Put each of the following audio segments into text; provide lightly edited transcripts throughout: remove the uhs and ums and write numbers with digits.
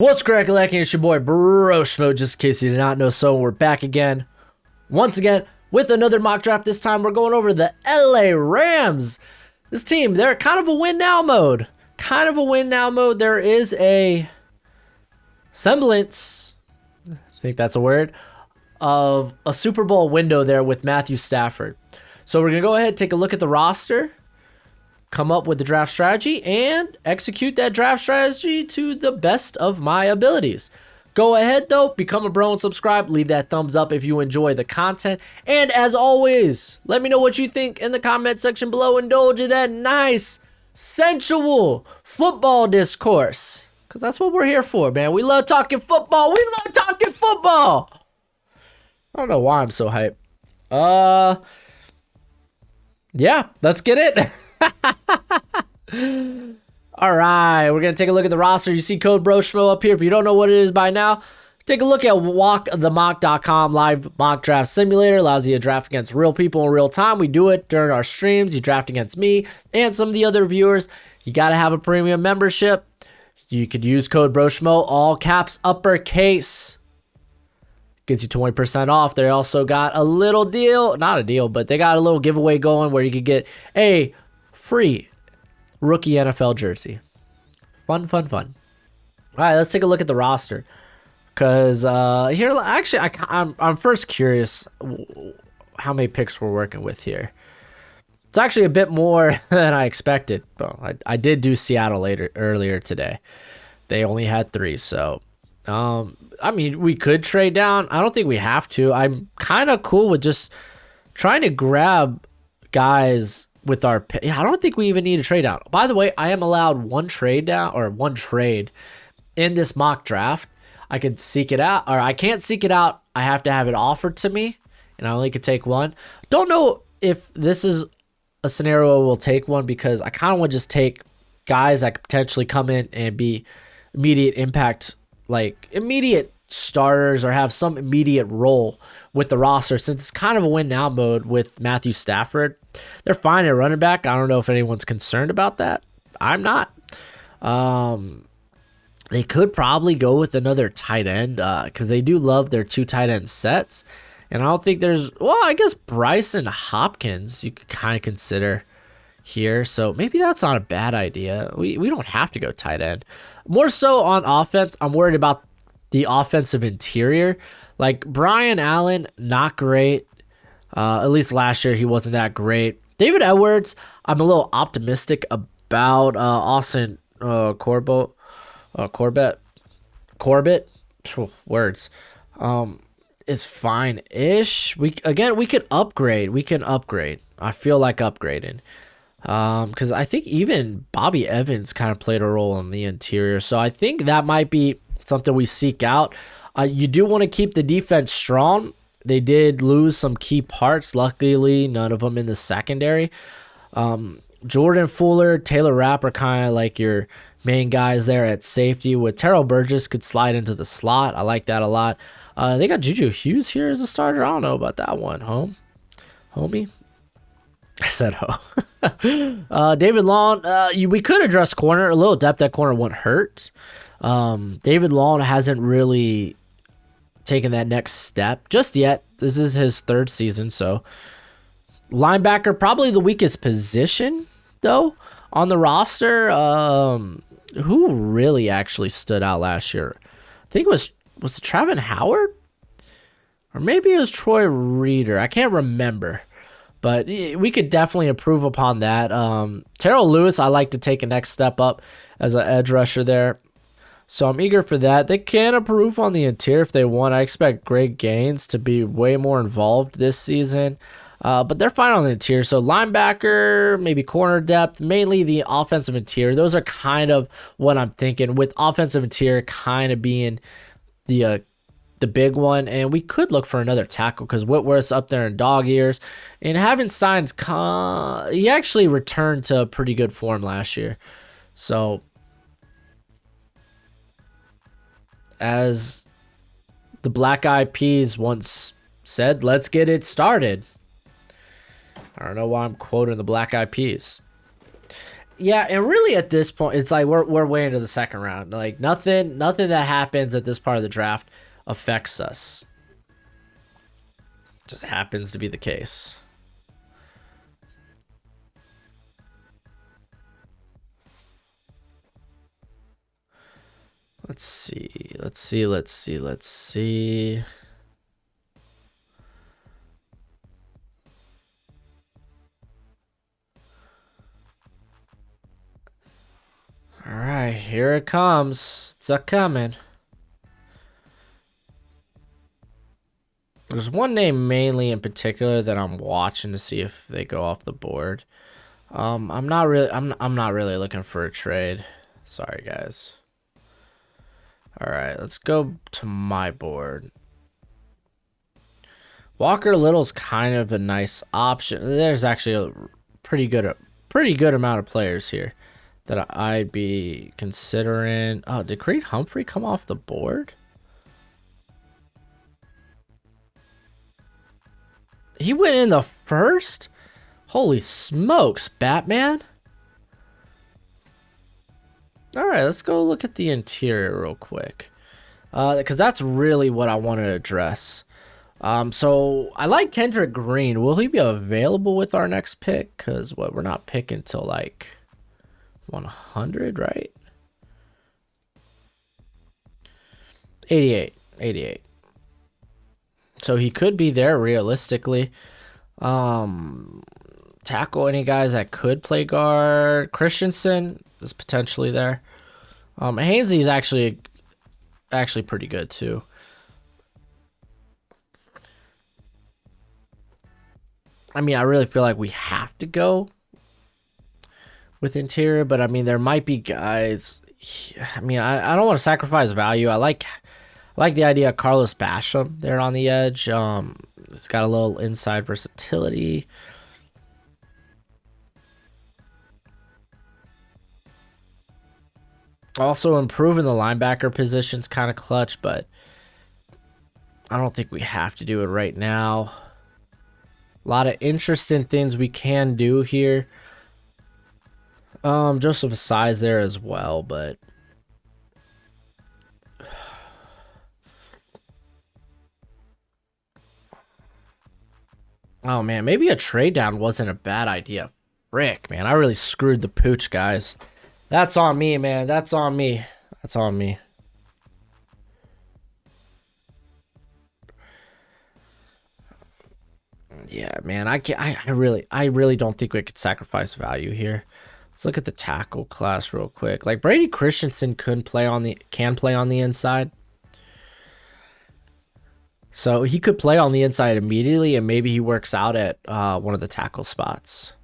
What's cracking? It's your boy Bro Schmo. Just in case you did not know, so we're back again, once again with another mock draft. This time we're going over the LA Rams. This team, they're kind of a win now mode. There is a semblance, I think that's a word, of a Super Bowl window there with Matthew Stafford. So we're gonna go ahead and take a look at the roster, come up with the draft strategy, and execute that draft strategy to the best of my abilities. Go ahead though, become a bro and subscribe. Leave that thumbs up if you enjoy the content. And as always, let me know what you think in the comment section below. Indulge in that nice, sensual football discourse, because that's what we're here for, man. We love talking football. I don't know why I'm so hyped. Yeah, let's get it. All right, we're gonna take a look at the roster. You see code BROSHMO up here. If you don't know what it is by now, take a look at walkthemock.com. Live mock draft simulator allows you to draft against real people in real time. We do it during our streams. You draft against me and some of the other viewers. You got to have a premium membership. You could use code BROSHMO, all caps, uppercase. Gets you 20% off. They also got a little deal, not a deal, but they got a little giveaway going where you could get a free rookie NFL jersey. Fun. All right, let's take a look at the roster. Because here, actually, I'm first curious how many picks we're working with here. It's actually a bit more than I expected. Well, I did do Seattle earlier today. They only had 3, so I mean, we could trade down. I don't think we have to. I'm kind of cool with just trying to grab guys with our pick. I don't think we even need a trade down. By the way, I am allowed one trade in this mock draft. I could seek it out, or I can't seek it out. I have to have it offered to me, and I only could take one. Don't know if this is a scenario we'll take one, because I kind of want to just take guys that could potentially come in and be immediate impact, like immediate starters, or have some immediate role with the roster, since it's kind of a win now mode with Matthew Stafford. They're fine at running back. I don't know if anyone's concerned about that. I'm not. They could probably go with another tight end, because they do love their 2 tight end sets. And I don't think I guess Bryson Hopkins you could kind of consider here. So maybe that's not a bad idea. We don't have to go tight end. More so on offense, I'm worried about the offensive interior. Like Brian Allen, not great. At least last year he wasn't that great. David Edwards, I'm a little optimistic about. Austin Corbett. Words. Is fine-ish. We could upgrade. I feel like upgrading. Because I think even Bobby Evans kind of played a role in the interior. So I think that might be something we seek out. You do want to keep the defense strong. They did lose some key parts. Luckily, none of them in the secondary. Jordan Fuller, Taylor Rapp are kind of like your main guys there at safety. With Terrell Burgess could slide into the slot. I like that a lot. They got Juju Hughes here as a starter. I don't know about that one, homie. I said ho. David Long, we could address corner. A little depth at corner wouldn't hurt. David Long hasn't really taken that next step just yet. This is his 3rd season, so linebacker, probably the weakest position though on the roster. Who really actually stood out last year? I think it was it Travin Howard? Or maybe it was Troy Reader. I can't remember. But we could definitely improve upon that. Terrell Lewis, I like to take a next step up as an edge rusher there. So I'm eager for that. They can improve on the interior if they want. I expect Greg Gaines to be way more involved this season. But they're fine on the interior. So linebacker, maybe corner depth, mainly the offensive interior. Those are kind of what I'm thinking, with offensive interior kind of being the big one. And we could look for another tackle, because Whitworth's up there in dog ears. And Havenstein's he actually returned to pretty good form last year. So as the Black Eyed Peas once said, let's get it started. I don't know why I'm quoting the Black Eyed Peas. Yeah, and really at this point, it's like we're way into the second round. Like nothing that happens at this part of the draft affects us. Just happens to be the case. Let's see. Let's see. Let's see. Let's see. All right, here it comes. It's a coming. There's one name mainly in particular that I'm watching to see if they go off the board. I'm not really looking for a trade. Sorry, guys. All right, let's go to my board. Walker Little's kind of a nice option. There's actually a pretty good amount of players here that I'd be considering. Oh, did Creed Humphrey come off the board? He went in the first? Holy smokes, Batman. All right, let's go look at the interior real quick. Because that's really what I want to address. So I like Kendrick Green. Will he be available with our next pick? Because we're not picking till like 100, right? 88. So he could be there realistically. Tackle any guys that could play guard. Christensen is potentially there. Hainsey's actually pretty good too. I mean, I really feel like we have to go with interior, but I mean, there might be guys. I mean, I don't want to sacrifice value. I like the idea of Carlos Basham there on the edge. It's got a little inside versatility. Also improving the linebacker position's kind of clutch, but I don't think we have to do it right now. A lot of interesting things we can do here. Joseph size there as well, but oh man, maybe a trade down wasn't a bad idea. Frick, man, I really screwed the pooch, guys. That's on me, man. That's on me. That's on me. Yeah, man. I really don't think we could sacrifice value here. Let's look at the tackle class real quick. Like Brady Christensen can play on the inside. So he could play on the inside immediately, and maybe he works out at one of the tackle spots.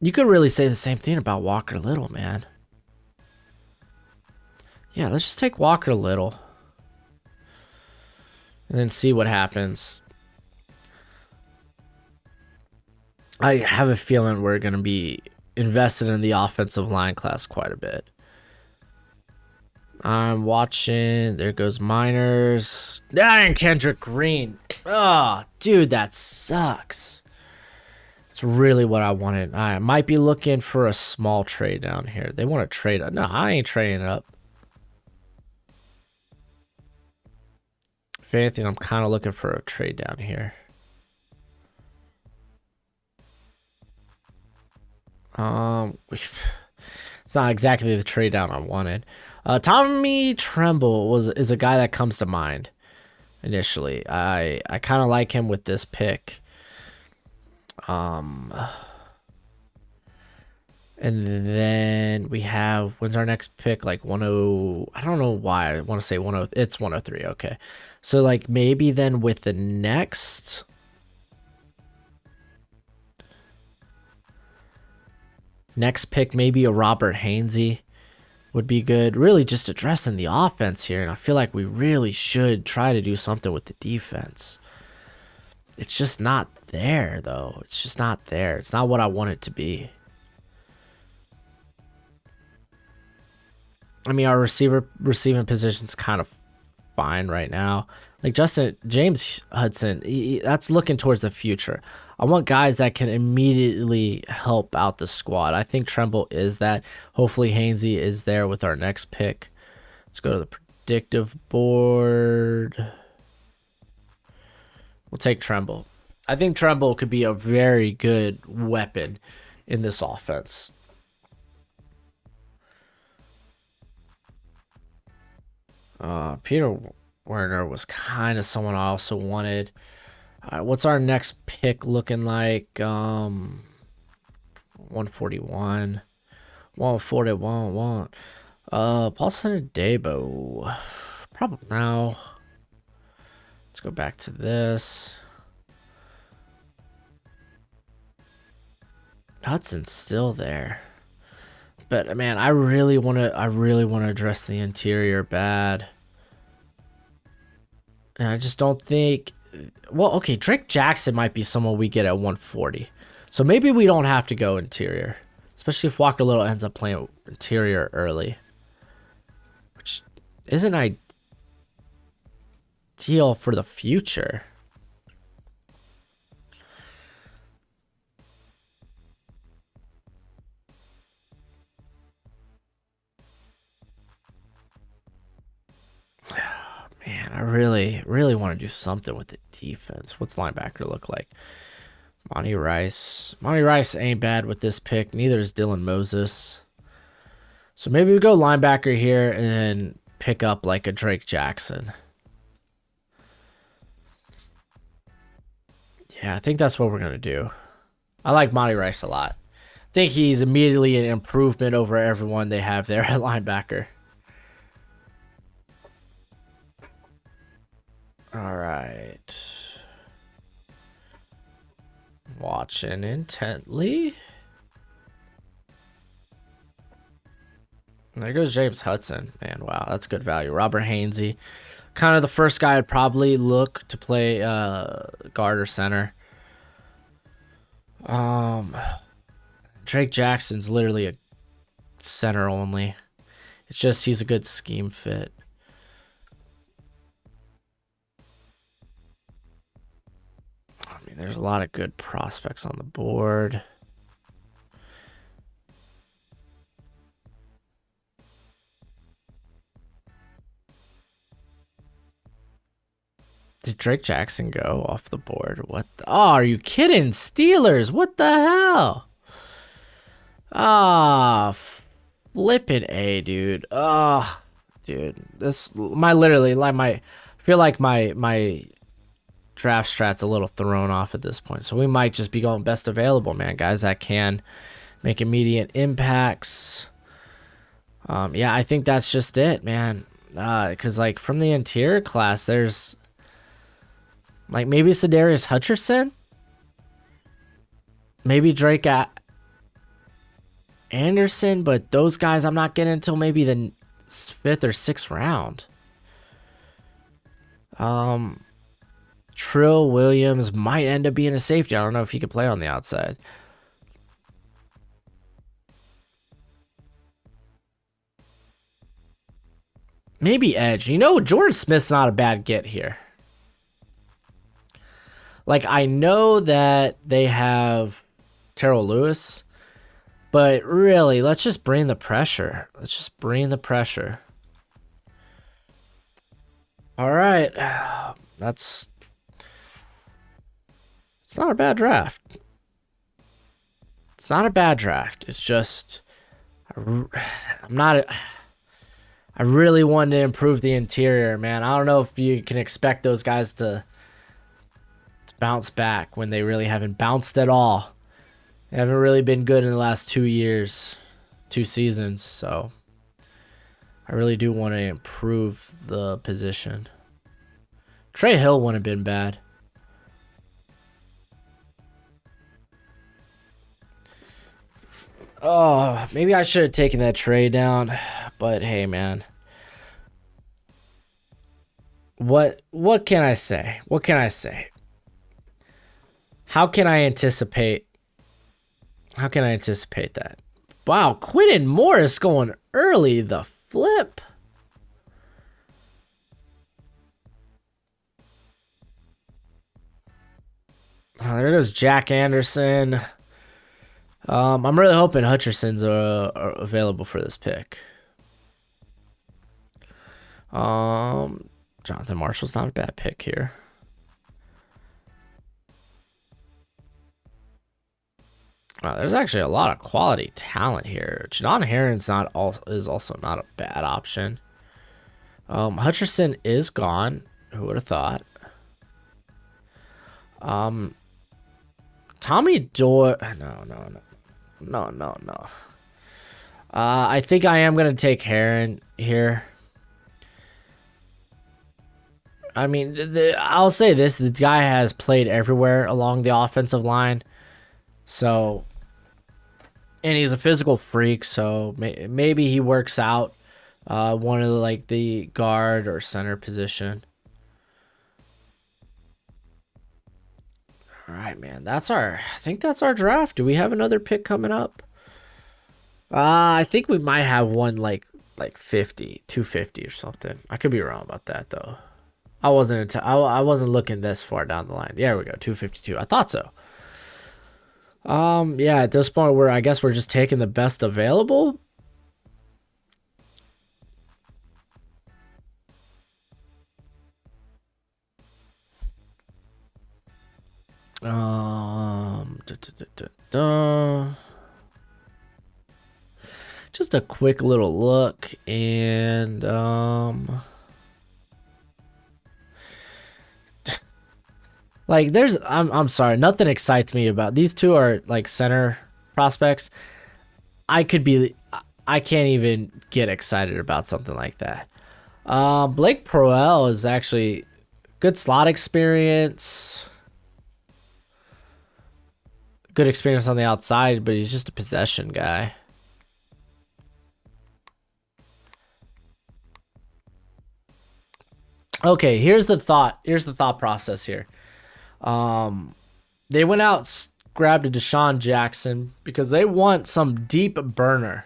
You could really say the same thing about Walker Little, man. Yeah, let's just take Walker Little. And then see what happens. I have a feeling we're going to be invested in the offensive line class quite a bit. I'm watching. There goes Meinerz. And Kendrick Green. Oh, dude, that sucks. It's really what I wanted. I might be looking for a small trade down here. They want to trade. No, I ain't trading up. If anything, I'm kind of looking for a trade down here. It's not exactly the trade down I wanted. Tommy Tremble is a guy that comes to mind initially. I kind of like him with this pick. And then we have, when's our next pick? Like 10, I don't know why I want to say 10, it's 103. Okay. So like maybe then with the next pick, maybe a Robert Hainsey would be good. Really just addressing the offense here. And I feel like we really should try to do something with the defense. It's just not there though. It's just not there. It's not what I want it to be. I mean, our receiving position's kind of fine right now. Like James Hudson, that's looking towards the future. I want guys that can immediately help out the squad. I think Tremble is that. Hopefully Hainsey is there with our next pick. Let's go to the predictive board. We'll take Tremble. I think Tremble could be a very good weapon in this offense. Peter Werner was kind of someone I also wanted. All right, what's our next pick looking like? 141. 141. Paulson Debo. Probably now. Let's go back to this. Hudson's still there. But man, I really want to address the interior bad. And I just don't think, well, okay, Drake Jackson might be someone we get at 140. So maybe we don't have to go interior, especially if Walker Little ends up playing interior early, which isn't ideal for the future. Man, I really want to do something with the defense. What's linebacker look like? Monty Rice. Monty Rice ain't bad with this pick. Neither is Dylan Moses. So maybe we go linebacker here and then pick up like a Drake Jackson. Yeah, I think that's what we're going to do. I like Monty Rice a lot. I think he's immediately an improvement over everyone they have there at linebacker. All right. Watching intently. There goes James Hudson. Man, wow, that's good value. Robert Hainsey. Kind of the first guy I'd probably look to play guard or center. Drake Jackson's literally a center only. It's just he's a good scheme fit. I mean, there's a lot of good prospects on the board. Did Drake Jackson go off the board? What the, oh, are you kidding? Steelers, what the hell? Ah, flippin' A, dude. Oh, dude. This I feel like my draft strat's a little thrown off at this point. So we might just be going best available, man. Guys that can make immediate impacts. Yeah, I think that's just it, man. Because like from the interior class, there's like maybe Sedarius Hutcherson, maybe Drake Anderson, but those guys I'm not getting until maybe the 5th or 6th round. Trill Williams might end up being a safety. I don't know if he could play on the outside. Maybe edge. You know, Jordan Smith's not a bad get here. Like, I know that they have Terrell Lewis, but really, let's just bring the pressure. Let's just bring the pressure. All right. It's not a bad draft. It's not a bad draft. It's just, I really wanted to improve the interior, man. I don't know if you can expect those guys to bounce back when they really haven't bounced at all. They haven't really been good in the last 2 years, 2 seasons. So I really do want to improve the position. Trey Hill wouldn't have been bad. Oh, maybe I should have taken that trade down, but hey, man. What can I say? What can I say? How can I anticipate that? Wow, Quinn and Morris going early, the flip. There goes Jack Anderson. I'm really hoping Hutcherson's are available for this pick. Jonathan Marshall's not a bad pick here. Wow, there's actually a lot of quality talent here. Jadon Heron's is also not a bad option. Hutcherson is gone. Who would have thought? Tommy Doyle. No. I think I am gonna take Heron here. I mean, I'll say this: the guy has played everywhere along the offensive line, so, and he's a physical freak. So maybe he works out one of the guard or center position. All right, man. I think that's our draft. Do we have another pick coming up? I think we might have one like 250 or something. I could be wrong about that though. I wasn't looking this far down the line. Yeah, we go 252. I thought so. Yeah, at this point I guess we're just taking the best available. Just a quick little look, and I'm sorry, nothing excites me about these two are like center prospects. I can't even get excited about something like that. Blake Proell is actually good slot experience. Good experience on the outside, but he's just a possession guy. Okay, here's the thought process here. They went out, grabbed a Deshaun Jackson because they want some deep burner.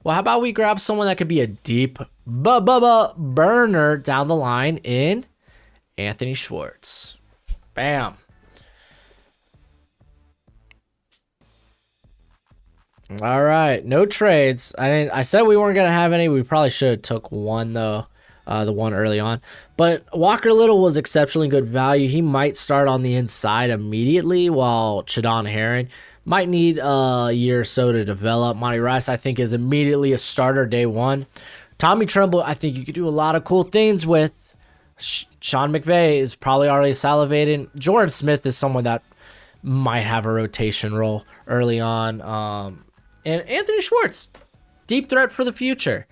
Well, how about we grab someone that could be a deep burner down the line in Anthony Schwartz. Bam. All right, no trades. I said we weren't gonna have any. We probably should have took one though, the one early on. But Walker Little was exceptionally good value. He might start on the inside immediately, while Jadon Heron might need a year or so to develop. Monty Rice, I think, is immediately a starter day one. Tommy Tremble, I think you could do a lot of cool things with. Sean McVay is probably already salivating. Jordan Smith is someone that might have a rotation role early on. And Anthony Schwartz, deep threat for the future.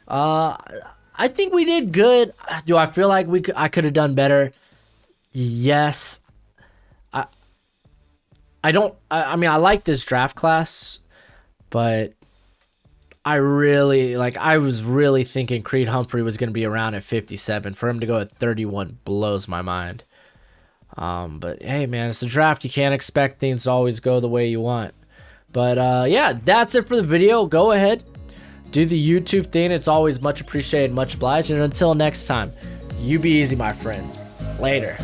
I think we did good. Do I feel like I could have done better? Yes. I mean, I like this draft class, but I was really thinking Creed Humphrey was going to be around at 57. For him to go at 31 blows my mind. But hey, man, it's a draft. You can't expect things to always go the way you want. But yeah, that's it for the video. Go ahead, do the YouTube thing. It's always much appreciated, much obliged. And until next time, you be easy, my friends. Later.